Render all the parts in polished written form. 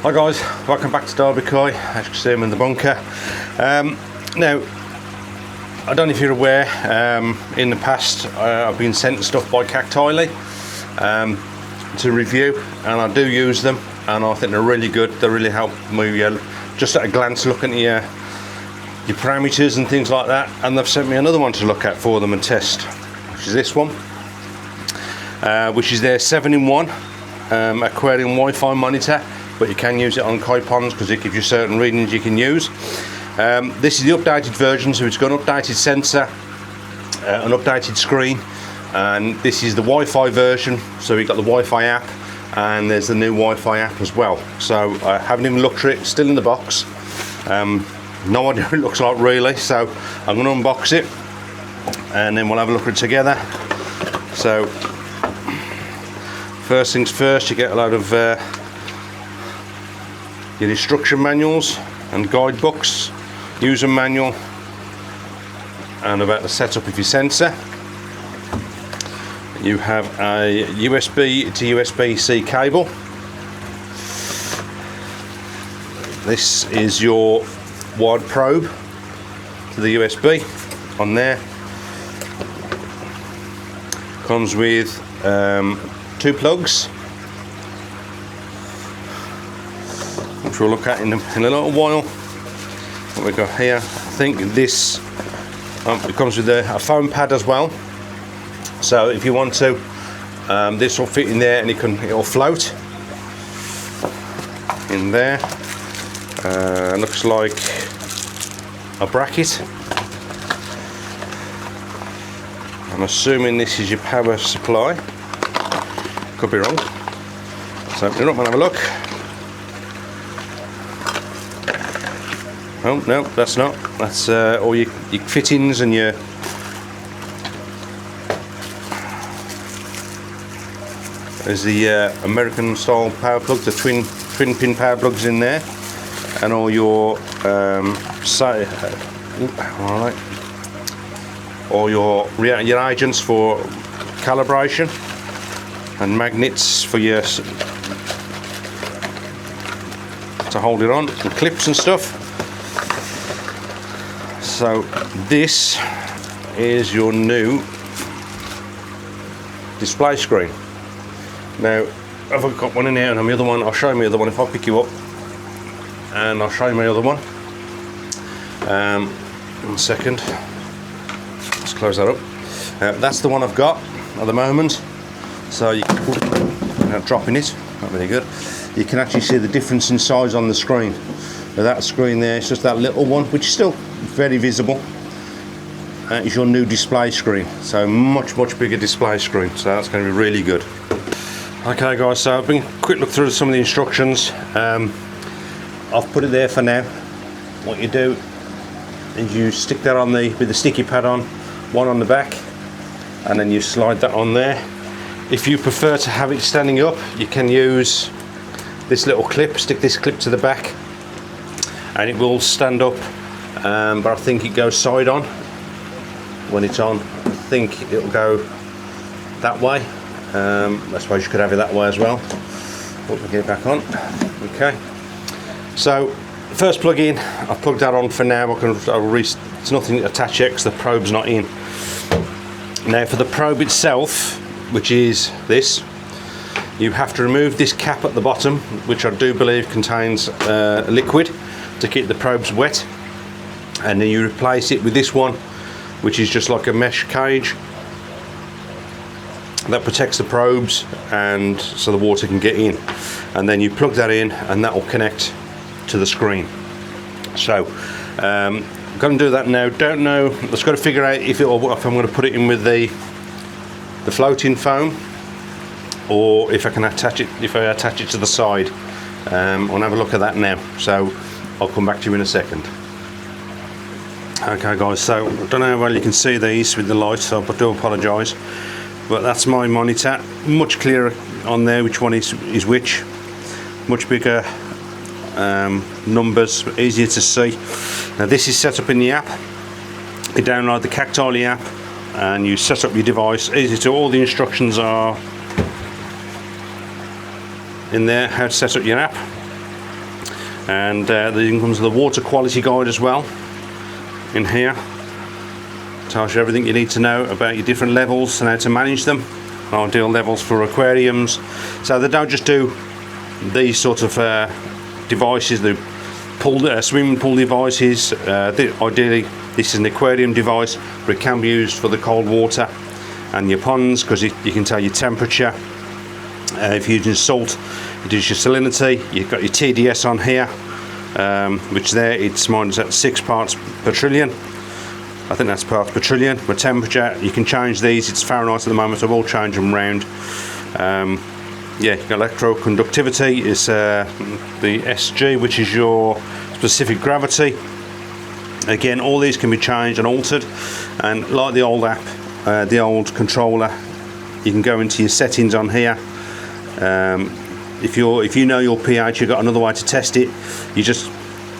Hi guys, welcome back to Derby Koi. As you can see, I'm in the bunker. Now, I don't know if you're aware, in the past I've been sent stuff by Kactoily to review, and I do use them, and I think they're really good. They really help me just at a glance looking at your parameters and things like that. And they've sent me another one to look at for them and test, which is this one, which is their 7-in-1 aquarium Wi-Fi monitor. But you can use it on koi ponds because it gives you certain readings you can use. This is the updated version, so it's got an updated sensor, an updated screen, and this is the Wi-Fi version. So we've got the Wi-Fi app, and there's the new Wi-Fi app as well. So I haven't even looked at it, it's still in the box. No idea what it looks like really, so I'm going to unbox it and then we'll have a look at it together. So first things first, you get a load of your instruction manuals and guidebooks, user manual, and about the setup of your sensor. You have a USB to USB-C cable. This is your wide probe to the USB on there. Comes with 2 plugs, which we'll look at in a little while. What we've got here, I think this it comes with a foam pad as well. So if you want to, this will fit in there, and it'll float in there. Looks like a bracket. I'm assuming this is your power supply. Could be wrong. So open it up and have a look. Oh no, that's not. That's all your fittings and your there's the American style power plug, the twin pin power plugs in there, and all your all your agents for calibration, and magnets for your to hold it on, and clips and stuff. So this is your new display screen. Now I've got one in here and the other one, I'll show you the other one if I pick you up, and I'll show you my other one in a second. Let's close that up. That's the one I've got at the moment. So you can, without dropping it, not very good, you can actually see the difference in size on the screen. Now that screen there, it's just that little one, which is still very visible. Is your new display screen, so much bigger display screen, so that's going to be really good. Okay guys, so I've been quick look through some of the instructions. I've put it there for now. What you do is you stick that on with the sticky pad on, one on the back, and then you slide that on there. If you prefer to have it standing up, you can use this little clip, stick this clip to the back, and it will stand up, but I think it goes side on when it's on. I think it'll go that way. I suppose you could have it that way as well. We'll get it back on. Okay, so first plug in, I've plugged that on for now. It's nothing attached yet because the probe's not in. Now for the probe itself, which is this, you have to remove this cap at the bottom, which I do believe contains liquid to keep the probes wet, and then you replace it with this one, which is just like a mesh cage that protects the probes, and so the water can get in, and then you plug that in and that will connect to the screen. So I'm going to do that now. Don't know, let's got to figure out if I'm going to put it in with the floating foam, or if I can attach it, if I attach it to the side. I'll have a look at that now, so I'll come back to you in a second. Okay guys, so I don't know how well you can see these with the light, so I do apologise, but that's my monitor, much clearer on there which one is which, much bigger numbers, easier to see. Now this is set up in the app. You download the Kactoily app and you set up your device, easy to, all the instructions are in there, how to set up your app. And then comes the water quality guide as well in here. Tells you everything you need to know about your different levels and how to manage them. Ideal levels for aquariums. So they don't just do these sort of devices, the swimming pool devices. Ideally this is an aquarium device, but it can be used for the cold water and your ponds, because you can tell your temperature. If you're using salt, it is your salinity. You've got your TDS on here, which there mine's at 6 parts per trillion. I think that's parts per trillion. But temperature, you can change these. It's Fahrenheit at the moment, so I will change them round. Yeah, electroconductivity is the SG, which is your specific gravity. Again, all these can be changed and altered, and like the old app, the old controller, you can go into your settings on here. If you know your pH, you've got another way to test it. You just,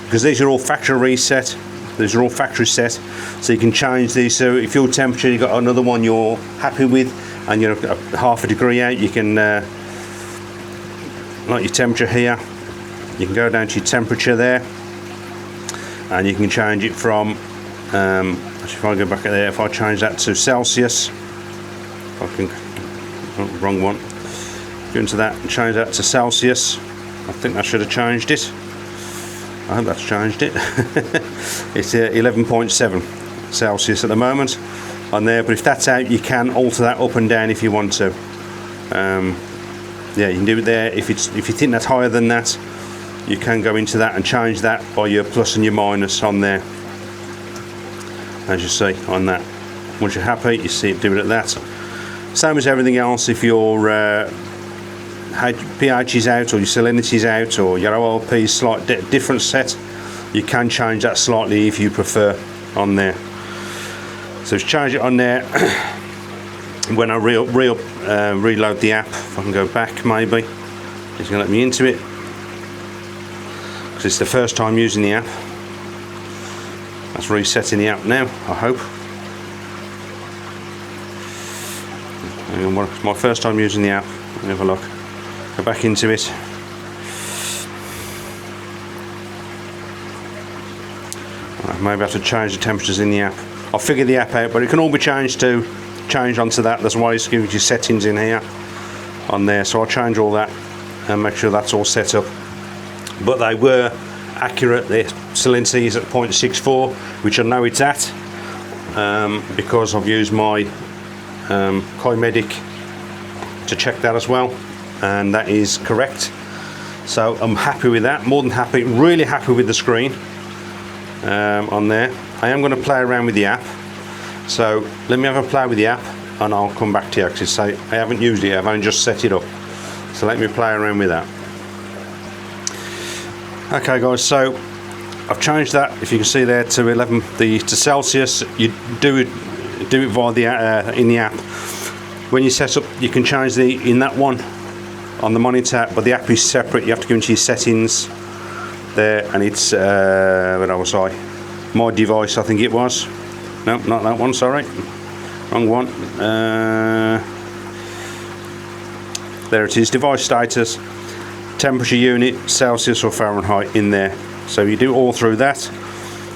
because these are all factory reset, these are all factory set, so you can change these. So if your temperature, you've got another one you're happy with, and you're half a degree out, you can like your temperature here, you can go down to your temperature there, and you can change it from if I go back there, if I change that to Celsius, if I can, oh, wrong one, go into that and change that to Celsius. I think that should have changed it. I hope that's changed it. It's 11.7 Celsius at the moment on there, but if that's out, you can alter that up and down if you want to. Yeah, you can do it there. If you think that's higher than that, you can go into that and change that by your plus and your minus on there, as you see on that. Once you're happy, you see it do it at that. Same as everything else. If your pH is out, or your salinity is out, or your OLP is slightly different set, you can change that slightly if you prefer on there. So just change it on there. When I reload the app, if I can go back, maybe it's going to let me into it, because it's the first time using the app. That's resetting the app now, I hope. It's my first time using the app. Let me have a look. Go back into it. Maybe I have to change the temperatures in the app. I'll figure the app out, but it can all be changed onto that. There's ways to give you settings in here on there, so I'll change all that and make sure that's all set up. But they were accurate. The salinity is at 0.64, which I know it's at, because I've used my Kactoily to check that as well, and that is correct. So I'm happy with that, more than happy, really happy with the screen on there. I am going to play around with the app, so let me have a play with the app and I'll come back to you, because I haven't used it, I've only just set it up. So let me play around with that. Okay guys, so I've changed that, if you can see there, to 11 to Celsius. You do it via the in the app. When you set up, you can change in that one on the monitor, but the app is separate. You have to go into your settings there, and it's where was I? My device, I think it was. No, not that one, sorry, wrong one. There it is, device status, temperature unit, Celsius or Fahrenheit in there. So you do all through that.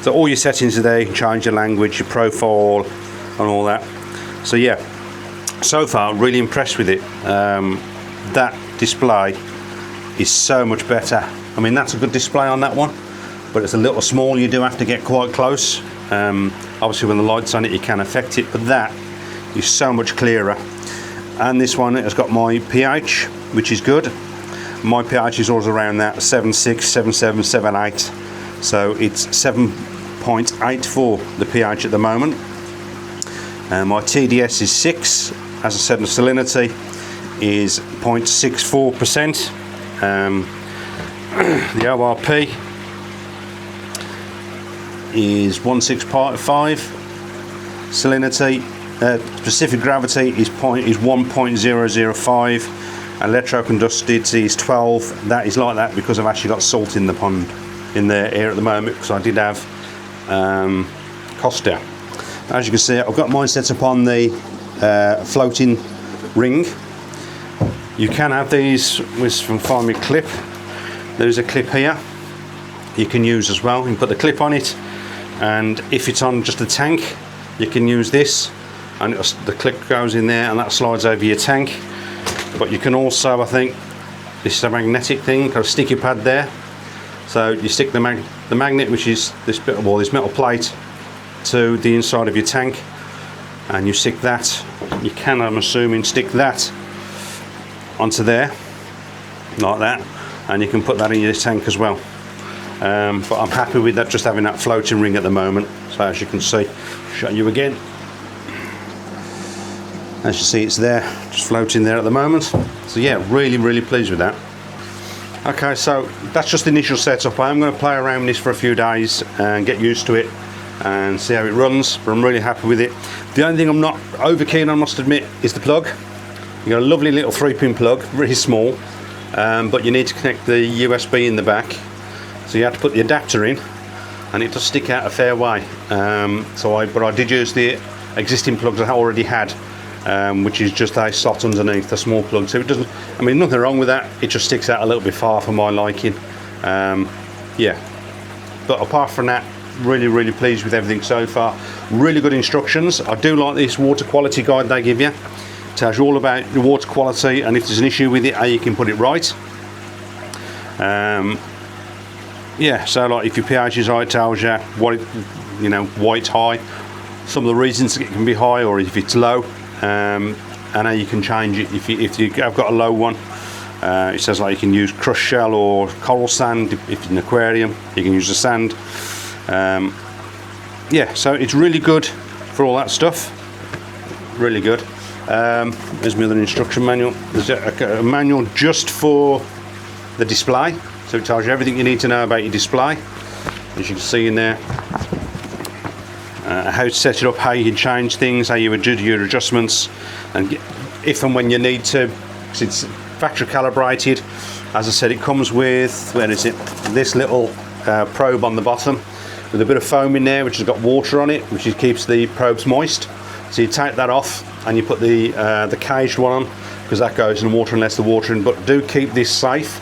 So all your settings are there. You can change your language, your profile and all that. So yeah, so far really impressed with it. That display is so much better. I mean, that's a good display on that one, but it's a little small. You do have to get quite close. Obviously when the light's on it, you can affect it, but that is so much clearer. And this one has got my pH, which is good. My pH is always around that 7.6, 7.7, 7.8. So it's 7.84 the pH at the moment. My TDS is 6. As I said, the salinity is 0.64%. The ORP is 1.6.5. Salinity, specific gravity is 1.005. Electroconductivity is 12. That is like that because I've actually got salt in the pond in there here at the moment, because I did have Costa. As you can see, I've got mine set up on the floating ring. You can have these with find me clip. There's a clip here you can use as well. You can put the clip on it, and if it's on just a tank, you can use this, and the clip goes in there and that slides over your tank. But you can also, I think, this is a magnetic thing, got a sticky pad there. So you stick the magnet, which is this bit, well, this metal plate, to the inside of your tank, and you stick that. You can, I'm assuming, stick that onto there, like that, and you can put that in your tank as well. But I'm happy with that, just having that floating ring at the moment. So as you can see, show you again. As you see, it's there, just floating there at the moment. So yeah, really pleased with that. Okay, so that's just the initial setup. I am going to play around with this for a few days and get used to it and see how it runs, but I'm really happy with it. The only thing I'm not over keen on, I must admit, is the plug. You've got a lovely little 3-pin plug, really small, but you need to connect the USB in the back. So you have to put the adapter in, and it does stick out a fair way. But I did use the existing plugs I already had, which is just a slot underneath, a small plug. So it doesn't, I mean, nothing wrong with that. It just sticks out a little bit far for my liking. Yeah, but apart from that, really pleased with everything so far. Really good instructions. I do like this water quality guide they give you. It tells you all about the water quality, and if there's an issue with it, how you can put it right. Yeah, so like if your pH is high, it tells you what why it's high, some of the reasons it can be high, or if it's low, and how you can change it if you have got a low one. It says like you can use crushed shell or coral sand. If it's an aquarium, you can use the sand. Yeah, so it's really good for all that stuff. Really good. There's my other instruction manual. There's a manual just for the display, so it tells you everything you need to know about your display, as you can see in there. How to set it up, how you can change things, how you do your adjustments, and if and when you need to, because it's factory calibrated. As I said, it comes with, where is it, this little probe on the bottom with a bit of foam in there, which has got water on it, which keeps the probes moist. So you take that off and you put the caged one on, because that goes in water unless the water in. But do keep this safe.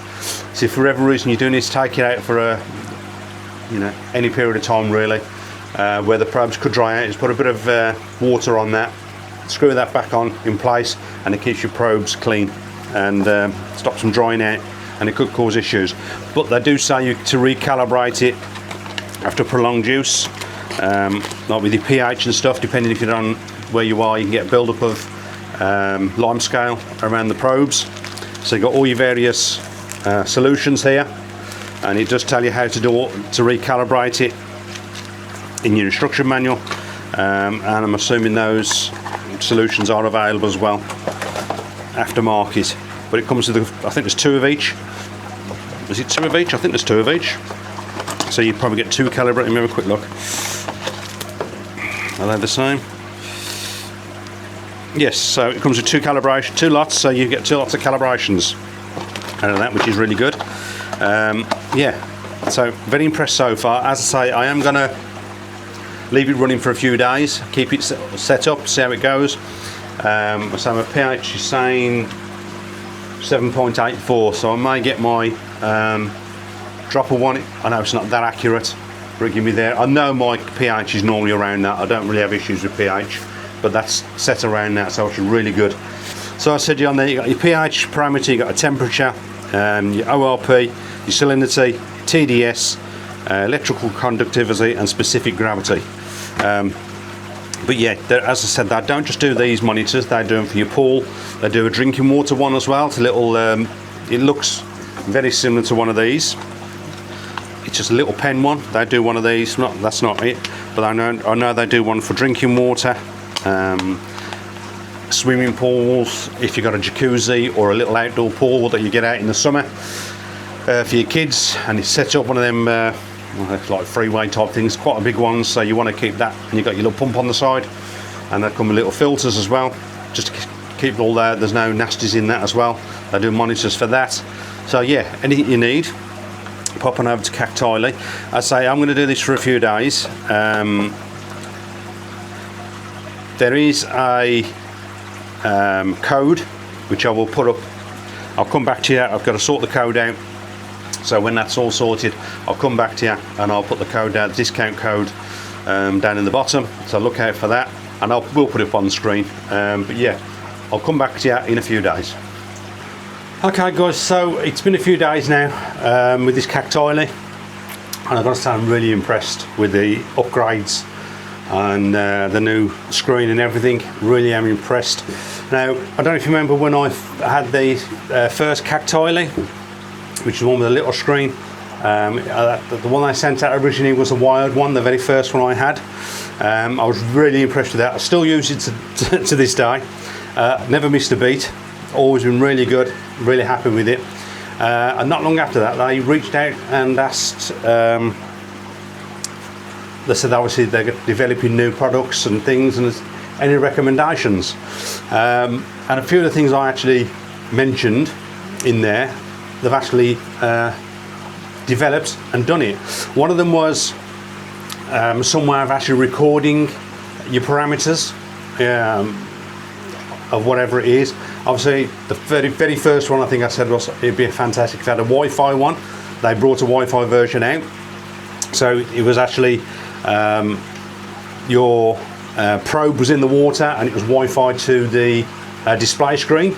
So if for whatever reason you're doing this, take it out for any period of time really, where the probes could dry out. Just put a bit of water on that, screw that back on in place, and it keeps your probes clean and stops them drying out, and it could cause issues. But they do say you to recalibrate it after prolonged use, like with your pH and stuff, depending if you're on where you are, you can get a build-up of lime scale around the probes. So you've got all your various solutions here, and it does tell you how to recalibrate it in your instruction manual, and I'm assuming those solutions are available as well aftermarket. But it comes with, I think there's 2 of each. Is it 2 of each? I think there's 2 of each. So you probably get 2 calibrated. Let me have a quick look. Are they the same? Yes, so it comes with 2 lots, so you get 2 lots of calibrations out of that, which is really good. Yeah, so very impressed so far. As I say, I am going to leave it running for a few days, keep it set up, see how it goes. So my pH is saying 7.84, so I may get my dropper one. I know it's not that accurate, forgive me there. I know my pH is normally around that. I don't really have issues with pH, but that's set around that, so it's really good. So I said on there, you got your pH parameter, you got a temperature, your ORP, your salinity, TDS, electrical conductivity, and specific gravity. But yeah, as I said, they don't just do these monitors, they do them for your pool. They do a drinking water one as well. It's a little, it looks very similar to one of these. It's just a little pen one. They do one of these. That's not it, but I know they do one for drinking water, swimming pools. If you've got a jacuzzi or a little outdoor pool that you get out in the summer for your kids, and it's set up one of them like freeway type things, quite a big one. So you want to keep that, and you've got your little pump on the side, and they come with little filters as well, just to keep it all there. There's no nasties in that as well. They do monitors for that. So yeah, anything you need, pop on over to Kactoily. I say I'm going to do this for a few days. There is a code which I will put up. I'll come back to you. I've got to sort the code out, So when that's all sorted, I'll come back to you and I'll put the code down, the discount code down in the bottom, so look out for that, and we'll put it up on the screen. But yeah, I'll come back to you in a few days. Okay guys, so it's been a few days now with this Kactoily, and I've got to say I'm really impressed with the upgrades and the new screen and everything. Really am impressed. Now, I don't know if you remember when I had the first Kactoily, which is the one with a little screen. The one I sent out originally was a wired one, the very first one I had. I was really impressed with that. I still use it to this day. Never missed a beat. Always been really good, really happy with it. And not long after that, they reached out and asked, they said obviously they're developing new products and things, and any recommendations. And a few of the things I actually mentioned in there, they've actually developed and done it. One of them was some way of actually recording your parameters of whatever it is. Obviously, the very first one I think I said was it'd be fantastic if they had a Wi-Fi one. They brought a Wi-Fi version out, so it was actually your probe was in the water and it was Wi-Fi to the display screen.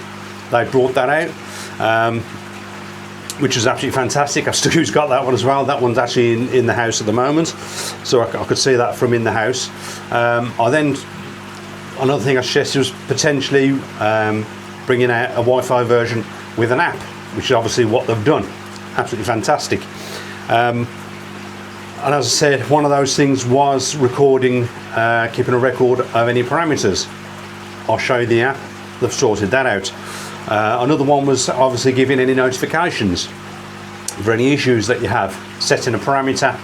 They brought that out, which was absolutely fantastic. I've still got that one as well. That one's actually in the house at the moment, so I could see that from in the house. Another thing I suggested was potentially bringing out a Wi-Fi version with an app, which is obviously what they've done. Absolutely fantastic. And as I said, one of those things was recording, keeping a record of any parameters. I'll show you the app. They've sorted that out. Another one was obviously giving any notifications for any issues that you have, setting a parameter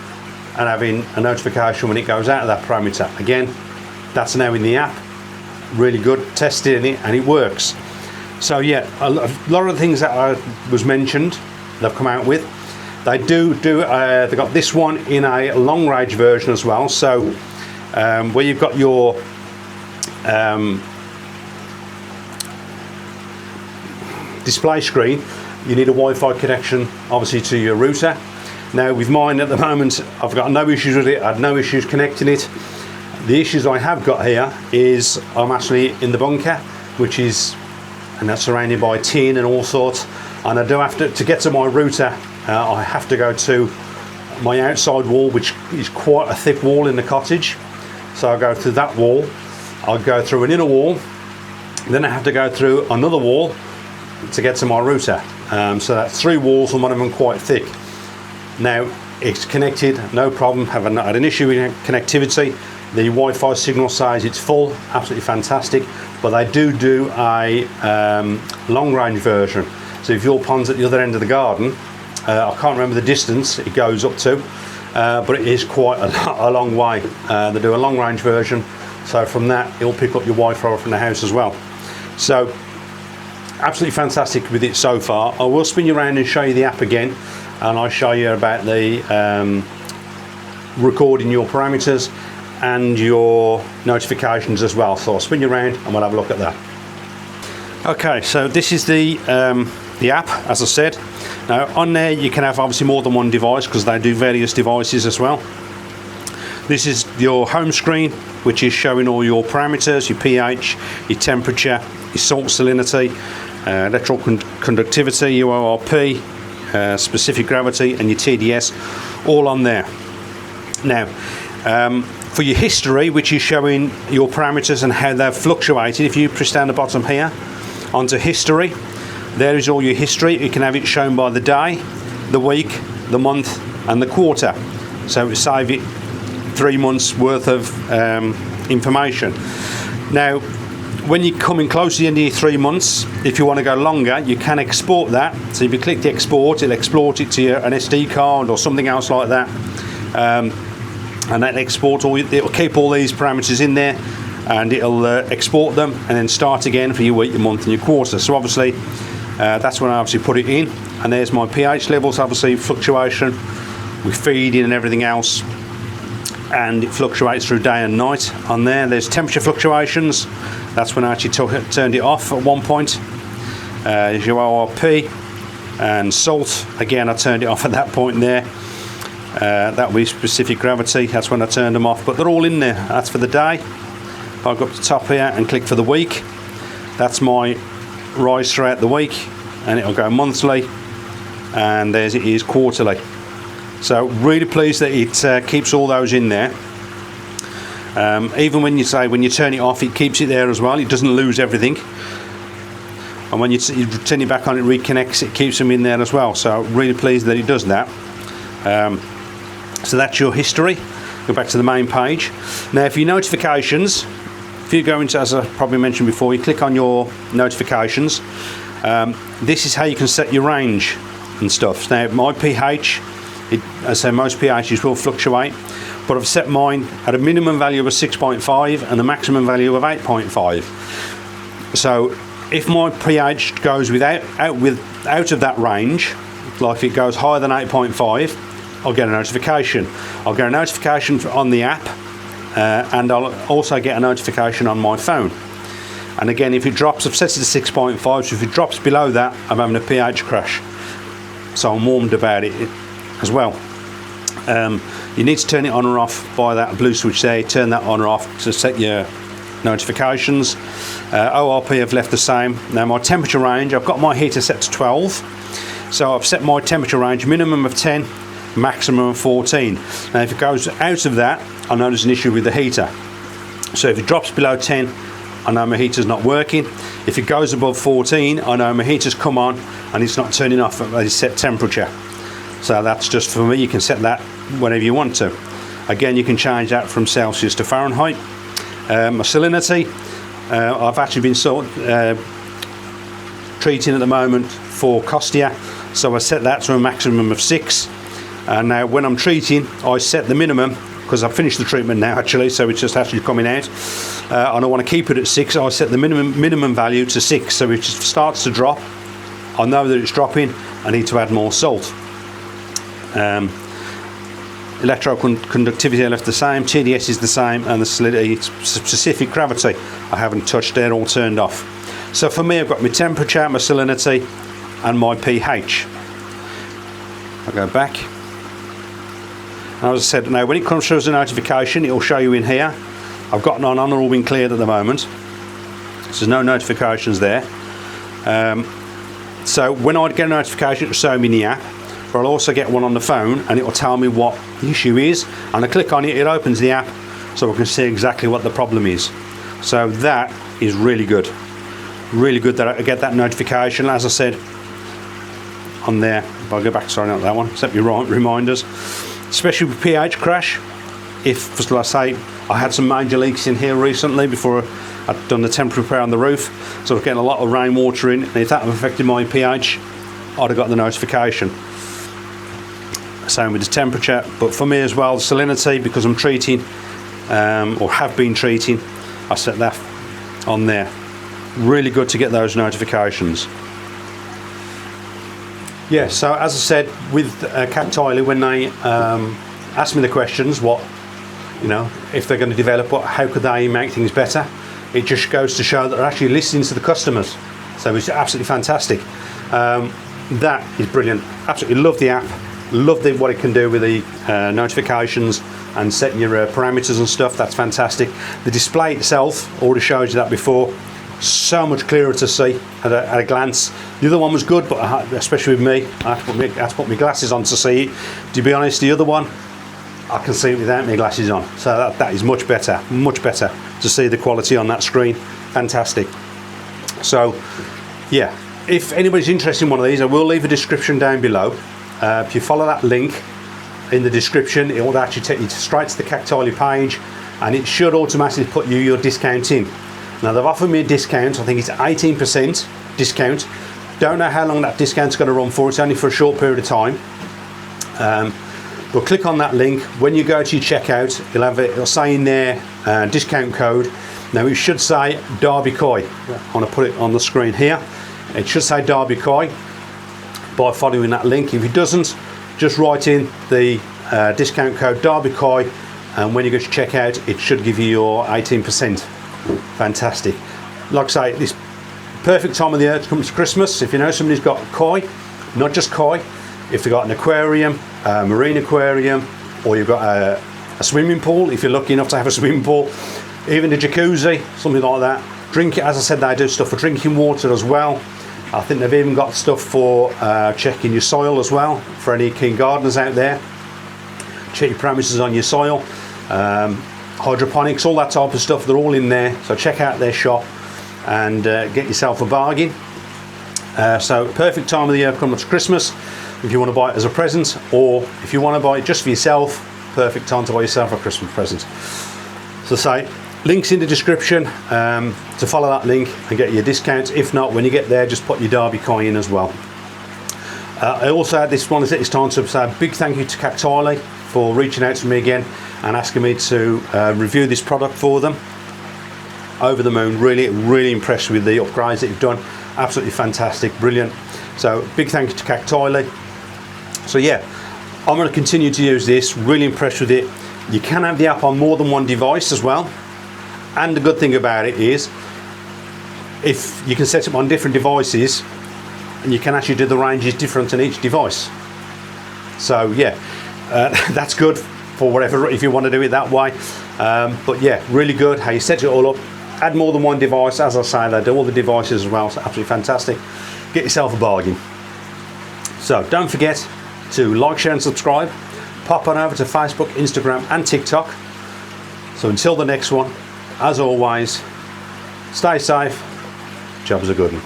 and having a notification when it goes out of that parameter. Again, that's now in the app. Really good, testing it and it works. So yeah, a lot of the things that was mentioned, they've come out with. They they've got this one in a long range version as well. So where you've got your display screen, you need a Wi-Fi connection obviously to your router. Now with mine at the moment, I've got no issues with it. I had no issues connecting it. The issues I have got here is I'm actually in the bunker, which is, and that's surrounded by tin and all sorts, and I do have to get to my router, I have to go to my outside wall, which is quite a thick wall in the cottage. So I go through that wall, I'll go through an inner wall, then I have to go through another wall to get to my router. So that's 3 walls and one of them quite thick. Now it's connected, no problem, haven't had an issue with connectivity. The Wi-Fi signal says it's full, absolutely fantastic, but they do a long range version. So if your pond's at the other end of the garden, I can't remember the distance it goes up to, but it is quite a long way. They do a long range version, so from that it'll pick up your Wi-Fi from the house as well. So absolutely fantastic with it so far. I will spin you around and show you the app again, and I'll show you about the recording your parameters and your notifications as well. So I'll spin you around and we'll have a look at that. Okay, so this is the app, as I said. Now on there you can have obviously more than one device because they do various devices as well. This is your home screen, which is showing all your parameters, your pH, your temperature, your salt salinity, electrical conductivity, your ORP, specific gravity and your TDS, all on there. Now for your history, which is showing your parameters and how they've fluctuated, if you press down the bottom here onto history, there is all your history. You can have it shown by the day, the week, the month and the quarter, so it will save it 3 months worth of information. Now when you come in close to the end of your 3 months, if you want to go longer, you can export that. So if you click the export, it'll export it to an SD card or something else like that. And that export it'll keep all these parameters in there, and it'll export them and then start again for your week, your month and your quarter. So obviously that's when I obviously put it in, and there's my pH levels, obviously fluctuation with feeding and everything else, and it fluctuates through day and night on there. There's temperature fluctuations, that's when I actually turned it off at one point. There's your ORP, And salt, again, I turned it off at that point there. That will be specific gravity, that's when I turned them off, but they're all in there. That's for the day. If I go up to the top here and click for the week, that's my rise throughout the week, and it'll go monthly, and there's it is quarterly. So really pleased that it keeps all those in there. Even when you turn it off, it keeps it there as well, it doesn't lose everything. And when you turn it back on, it reconnects, it keeps them in there as well. So really pleased that it does that. So that's your history. Go back to the main page. Now for your notifications, if you go into, as I probably mentioned before, you click on your notifications. This is how you can set your range and stuff. Now my pH, as I say, most pHs will fluctuate, but I've set mine at a minimum value of 6.5 and a maximum value of 8.5. So if my pH goes out of that range, like if it goes higher than 8.5, I'll get a notification. I'll get a notification on the app, and I'll also get a notification on my phone. And again, if it drops, I've set it to 6.5, so if it drops below that, I'm having a pH crash. So I'm warned about it as well. You need to turn it on or off by that blue switch there. Turn that on or off to set your notifications. ORP I've left the same. Now my temperature range, I've got my heater set to 12. So I've set my temperature range minimum of 10, maximum of 14. Now if it goes out of that, I know there's an issue with the heater. So if it drops below 10, I know my heater's not working. If it goes above 14, I know my heater's come on and it's not turning off at its set temperature. So that's just for me. You can set that whenever you want to. Again, you can change that from Celsius to Fahrenheit. My salinity, I've actually been treating at the moment for Costia, so I set that to a maximum of 6. And now when I'm treating, I set the minimum, because I've finished the treatment now actually, so it's just actually coming out, and I want to keep it at 6. I set the minimum value to 6, so if it starts to drop, I know that it's dropping, I need to add more salt. Electroconductivity I left the same, TDS is the same, and the salinity, specific gravity, I haven't touched, they're all turned off. So for me, I've got my temperature, my salinity, and my pH. I'll go back. And as I said, now when it comes through as a notification, it will show you in here. I've got none on, they're all been cleared at the moment. So there's no notifications there. So when I get a notification, it will show me in the app. But I'll also get one on the phone, and it will tell me what the issue is. And I click on it, it opens the app, so I can see exactly what the problem is. So that is really good. Really good that I get that notification. As I said, on there, if I go back, sorry, not that one, set your reminders. Especially with pH crash, if, as I say, I had some major leaks in here recently before I'd done the temporary repair on the roof, so I was getting a lot of rainwater in, and if that had affected my pH, I'd have got the notification. Same with the temperature, but for me as well, the salinity, because I'm treating, or have been treating, I set that on there. Really good to get those notifications. Yeah, so as I said, with Kactoily, when they asked me the questions, what, you know, if they're going to develop, how could they make things better? It just goes to show that they're actually listening to the customers. So it's absolutely fantastic. That is brilliant. Absolutely love the app. Love what it can do with the notifications and setting your parameters and stuff. That's fantastic. The display itself, already showed you that before. So much clearer to see at a glance. The other one was good, but especially with me, I had to put my glasses on to see it. To be honest, the other one, I can see it without my glasses on. So that is much better to see the quality on that screen. Fantastic. So, yeah, if anybody's interested in one of these, I will leave a description down below. If you follow that link in the description, it will actually take you straight to the Kactoily page, and it should automatically put your discount in. Now they've offered me a discount, I think it's 18% discount. Don't know how long that discount's going to run for, it's only for a short period of time. But click on that link. When you go to your checkout, it'll say in there discount code. Now it should say Derby Koi. I want to put it on the screen here. It should say Derby Koi by following that link. If it doesn't, just write in the discount code Derby Koi, and when you go to checkout, it should give you your 18%. Fantastic. Like I say, this perfect time of the year to come to Christmas. If you know somebody's got koi not just koi. If you've got an aquarium, a marine aquarium, or you've got a swimming pool, if you're lucky enough to have a swimming pool, even a jacuzzi, something like that. Drink it, as I said, they do stuff for drinking water as well. I think they've even got stuff for checking your soil as well, for any keen gardeners out there. Check your parameters on your soil, hydroponics, all that type of stuff, they're all in there. So check out their shop and get yourself a bargain. So perfect time of the year coming up to Christmas, if you want to buy it as a present, or if you want to buy it just for yourself, perfect time to buy yourself a Christmas present. So say, links in the description to follow that link and get your discounts. If not, when you get there, just put your Derby coin in as well. I also had this one, it's time to say a big thank you to Kactoily for reaching out to me again and asking me to review this product for them. Over the moon, really impressed with the upgrades that you've done. Absolutely fantastic, brilliant. So big thank you to Kactoily. So yeah, I'm going to continue to use this, really impressed with it. You can have the app on more than one device as well. And the good thing about it is, if you can set it on different devices, and you can actually do the ranges different on each device. So yeah, that's good for whatever, if you want to do it that way. But yeah, really good how you set it all up. Add more than one device, as I say, they do all the devices as well, so absolutely fantastic. Get yourself a bargain. So don't forget to like, share and subscribe. Pop on over to Facebook, Instagram and TikTok. So until the next one, as always, stay safe, jobs are good.